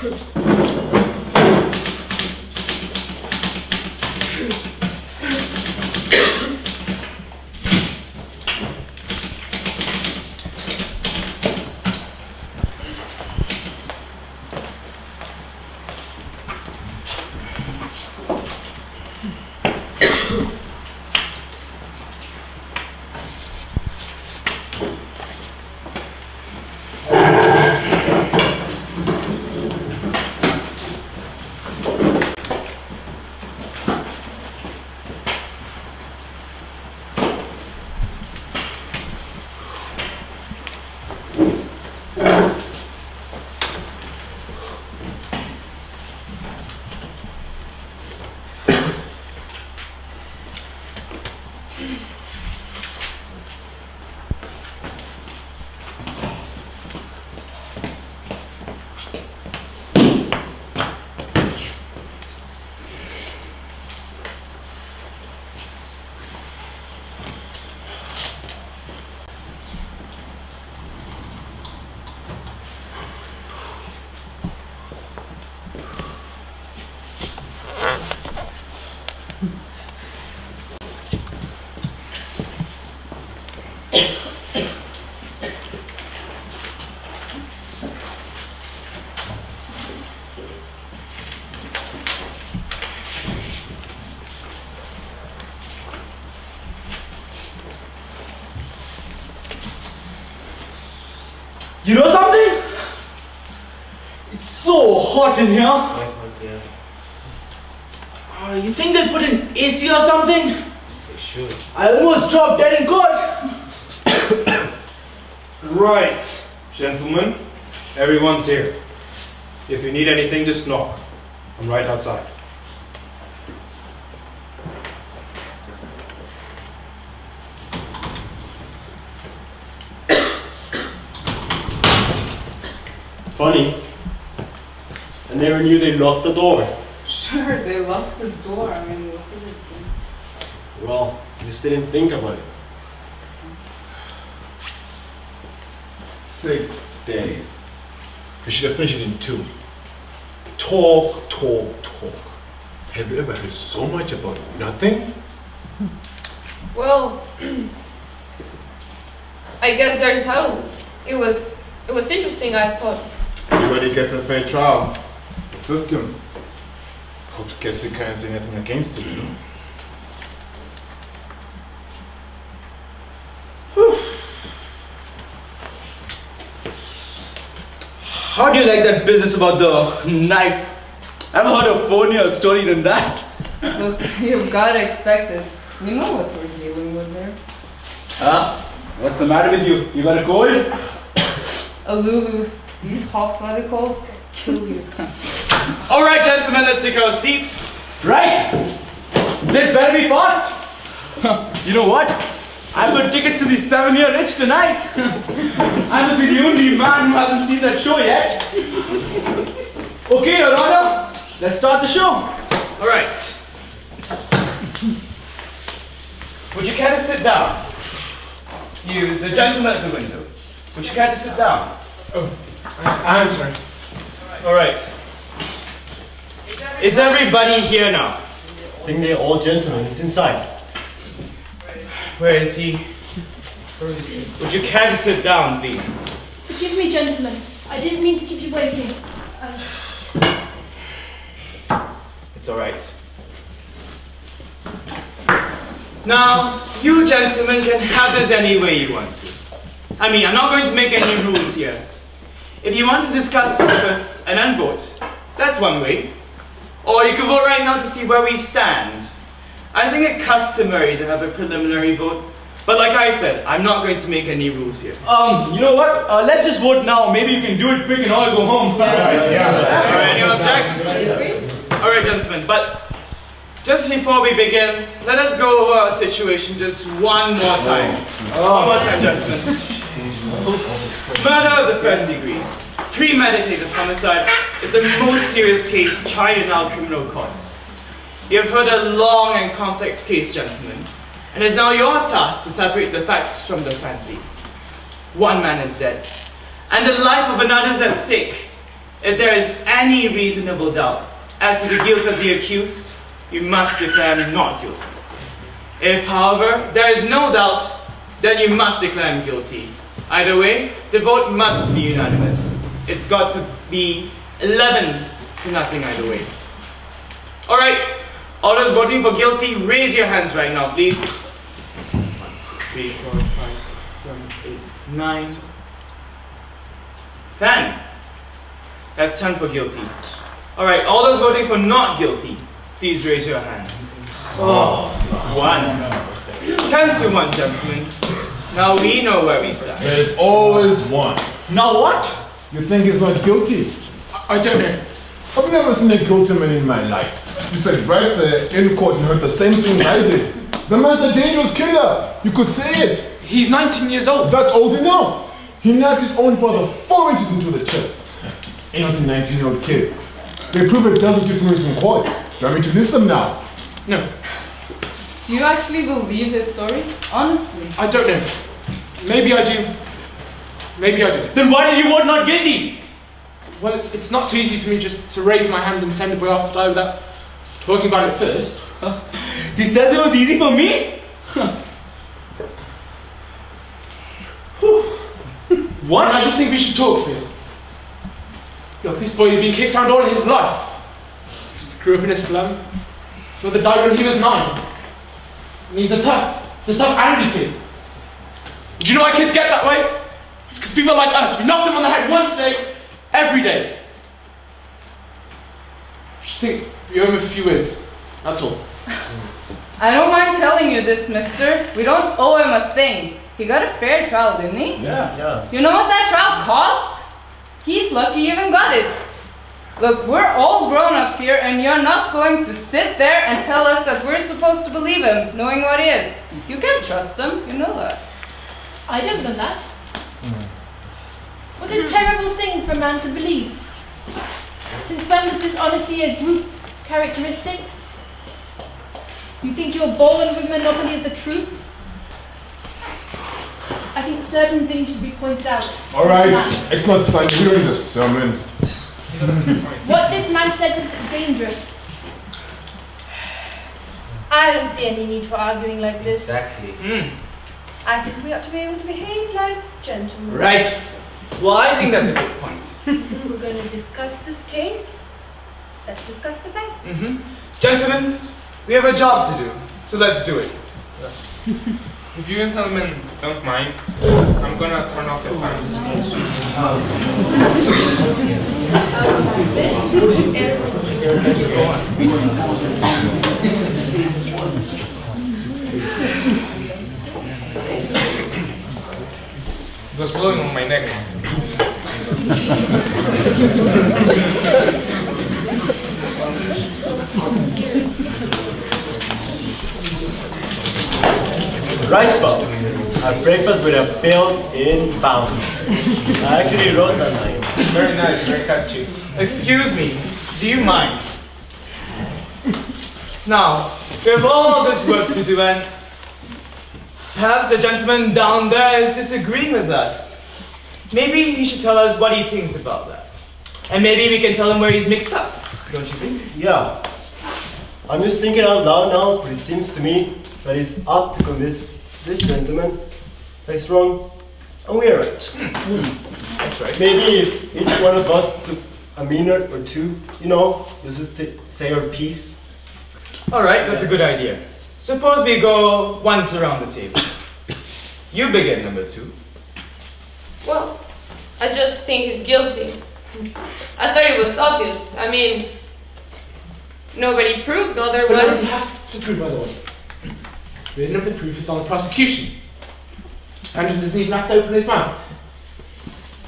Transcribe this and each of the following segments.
You know something? It's so hot in here. You think they put an AC or something? They should. I almost dropped dead in court. Right, gentlemen. Everyone's here. If you need anything, just knock. I'm right outside. Funny. I never knew they locked the door. Sure, they locked the door. I mean, what did it do? Well, I just didn't think about it. 6 days. You should have finished it in 2. Talk, talk, talk. Have you ever heard so much about nothing? Well, I guess they're entitled. It was interesting, I thought. Everybody gets a fair trial. It's the system. Guess you can't say anything against it, you know? How do you like that business about the knife? I've heard a funnier story than that. Look, you've got to expect it. We know what we're dealing with there. Huh? What's the matter with you? You got a cold? Lulu, these hot-blooded colds kill you. Alright, gentlemen, let's take our seats. Right! This better be fast! You know what? I've got tickets to the 7-year itch tonight. I must be the only man who hasn't seen that show yet. Okay, Your Honor, let's start the show. Alright. Would you care to sit down? You, the gentleman at the window. Would you care to sit down? Oh, I'm sorry. Alright. Is everybody here now? I think they're all gentlemen. It's inside. Where is he? Would you care to sit down, please? Forgive me, gentlemen. I didn't mean to keep you waiting. It's all right. Now, you gentlemen can have this any way you want to. I mean, I'm not going to make any rules here. If you want to discuss this first and then vote, that's one way. Or you can vote right now to see where we stand. I think it's customary to have a preliminary vote, but like I said, I'm not going to make any rules here. You know what? Let's just vote now. Maybe you can do it quick and all go home. Alright, any objects? Alright, gentlemen, but just before we begin, let us go over our situation just one more time. One more time, gentlemen. Murder of the first degree, premeditated homicide, is the most serious case tried in our criminal courts. You have heard a long and complex case, gentlemen, and it is now your task to separate the facts from the fancy. One man is dead, and the life of another is at stake. if there is any reasonable doubt as to the guilt of the accused, you must declare him not guilty. If, however, there is no doubt, then you must declare him guilty. Either way, the vote must be unanimous. It's got to be 11 to nothing either way. Alright, all those voting for guilty, raise your hands right now, please. 1, 2, 3, 4, 5, 6, 7, 8, 9, 10. That's 10 for guilty. Alright, all those voting for not guilty, please raise your hands. Oh, 1. 10 to 1, gentlemen. Now we know where we stand. There's always one. Now what? You think he's not guilty? I don't know. I've never seen a guilty man in my life. You said right there in court you heard the same thing I did. The man's a dangerous killer. You could say it. He's 19 years old. That's old enough. He nabbed his own father 4 inches into the chest. Innocent 19-year-old kid. They prove it doesn't difference in court. Do you want me to list them now? No, Do you actually believe his story? Honestly. I don't know. Maybe I do. Maybe I do. Then why did you vote not guilty? Well, it's not so easy for me just to raise my hand and send a boy off to die without talking about it first. He says it was easy for me? What? I just think we should talk first. Look, this boy has been kicked around all his life. He grew up in a slum. His mother died when he was 9. And he's a tough, angry kid. Do you know why kids get that way? It's because people like us, we knock them on the head once a day, every day. I just think we owe him a few words, that's all. I don't mind telling you this, mister. We don't owe him a thing. He got a fair trial, didn't he? Yeah. You know what that trial cost? He's lucky he even got it. Look, we're all grown-ups here, and you're not going to sit there and tell us that we're supposed to believe him, knowing what he is. You can't trust him, you know that. I don't know that. What a terrible thing for a man to believe. Since when was dishonesty a group characteristic? You think you're born with a monopoly of the truth? I think certain things should be pointed out. All right, it's not Sunday. We don't need a sermon. What this man says is dangerous. I don't see any need for arguing like this. Exactly. I think we ought to be able to behave like gentlemen. Right. Well, I think that's a good point. If we're going to discuss this case, let's discuss the facts. Gentlemen, we have a job to do, so let's do it. If you gentlemen don't mind, I'm gonna turn off the fan. It was blowing on my neck. Rice puffs are breakfast with a built-in bounce. I actually wrote that line. Very nice, very catchy. Excuse me, do you mind? Now, we have all this work to do, and perhaps the gentleman down there is disagreeing with us. Maybe he should tell us what he thinks about that. And maybe we can tell him where he's mixed up, don't you think? Yeah. I'm just thinking out loud now, but it seems to me that it's up to convince this gentleman that he's wrong and we're right. That's right. Maybe if each one of us took a minute or two, you know, just to say our piece. Alright, that's a good idea. Suppose we go once around the table. You begin, number 2. Well, I just think he's guilty. I thought it was obvious. I mean, nobody proved But nobody otherwise. has to prove otherwise. The burden of the proof is on the prosecution. The defendant doesn't even have to open his mouth.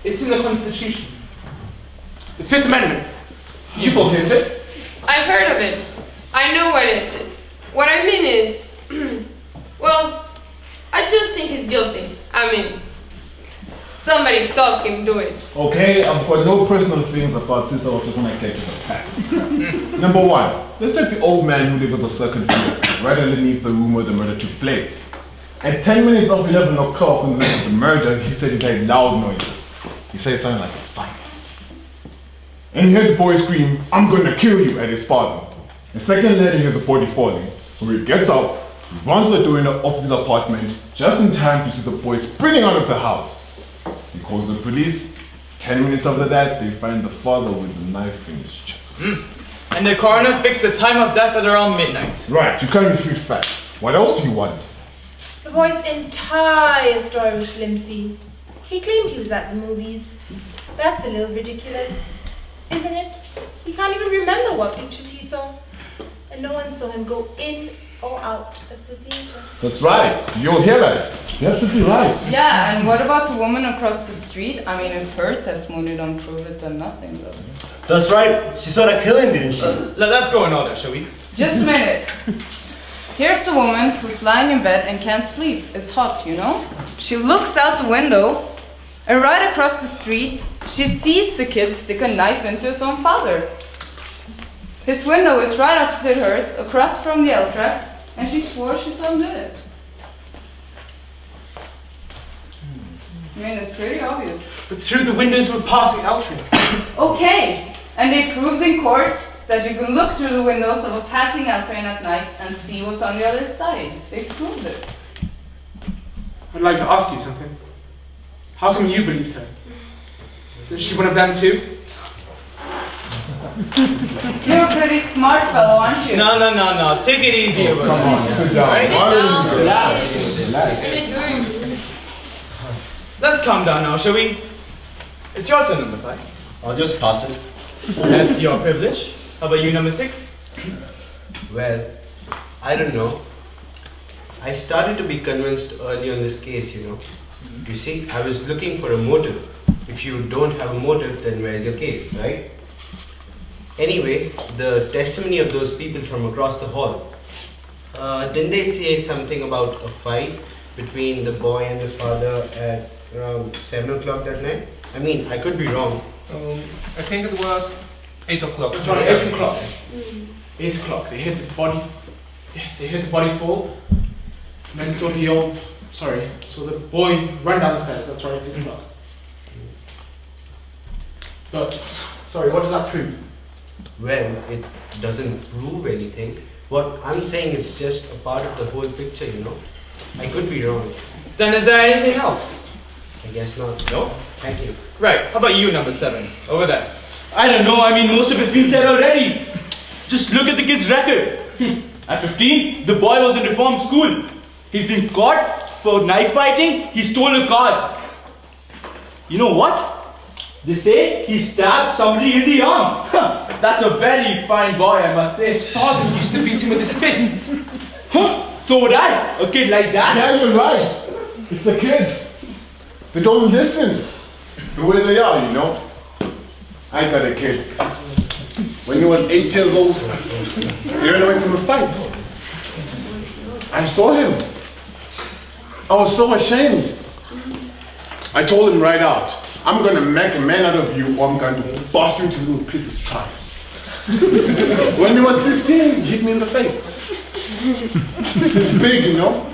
It's in the Constitution. The 5th Amendment. You've all heard of it. I've heard of it. I know what is it. What I mean is, well, I just think he's guilty. I mean, somebody saw him do it. Okay, I've got no personal feelings about this. I was just going to get to the facts. Number 1, let's take the old man who lived on the second floor, right underneath the room where the murder took place. At 10 minutes of 11 o'clock when the murder, he said he heard loud noises. He said it sounded like a fight. and he heard the boy scream, "I'm gonna kill you," at his father. A second later, he hears the body falling. So he gets up, he runs to the door in the office apartment, just in time to see the boy sprinting out of the house. He calls the police. 10 minutes after that, they find the father with a knife in his chest. And the coroner fixed the time of death at around midnight. Right, you can't refute facts. What else do you want? The boy's entire story was flimsy. He claimed he was at the movies. That's a little ridiculous, isn't it? He can't even remember what pictures he saw. And no one saw him go in or out of the theater. That's right. You'll hear that. You're absolutely right. Yeah, and what about the woman across the street? I mean, if her testimony don't prove it, then nothing does. That's right. She saw the killing, didn't she? Let's go in order, shall we? Just a minute. Here's a woman who's lying in bed and can't sleep. It's hot, you know? She looks out the window, and right across the street, she sees the kid stick a knife into his own father. His window is right opposite hers, across from the L tracks, and she swore she saw him do it. I mean, it's pretty obvious. But through the windows we're passing Altrinch. Okay, and they proved in court that you can look through the windows of a passing L train at night and see what's on the other side. They proved it. I'd like to ask you something. How come you believed her? Isn't she one of them too? You're a pretty smart fellow, aren't you? No. Take it easy over Come on, sit down. Right? Relax. Let's calm down now, shall we? It's your turn, number 5. I'll just pass it. That's your privilege. How about you, number 6? Well, I don't know. I started to be convinced early on this case, you know. You see, I was looking for a motive. If you don't have a motive, then where's your case, right? Anyway, the testimony of those people from across the hall, didn't they say something about a fight between the boy and the father at around 7 o'clock that night? I mean, I could be wrong. I think it was 8 o'clock. That's right, 8 o'clock. 8 o'clock. They hit the body. They hit the body fall. And then saw the boy run down the stairs. That's right, 8 o'clock. But sorry, what does that prove? Well, it doesn't prove anything. What I'm saying is just a part of the whole picture, you know. I could be wrong. Then is there anything else? I guess not. No? Thank you. Right, how about you, number 7? Over there. I don't know, I mean, most of it's been said already. Just look at the kid's record. At 15, the boy was in reform school. He's been caught for knife fighting. He stole a car. You know what? They say he stabbed somebody in the arm. That's a very fine boy, I must say. His father used to beat him with his fists. So would I, a kid like that. Yeah, you're right. It's the kids. They don't listen. The way they are, you know. I got a kid. When he was 8 years old, he ran away from a fight. I saw him. I was so ashamed. I told him right out, I'm going to make a man out of you or I'm going to bust you into little pieces trying. When he was 15, he hit me in the face. He's big, you know.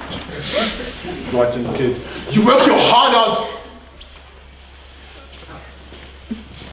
Rotten kid. You work your heart out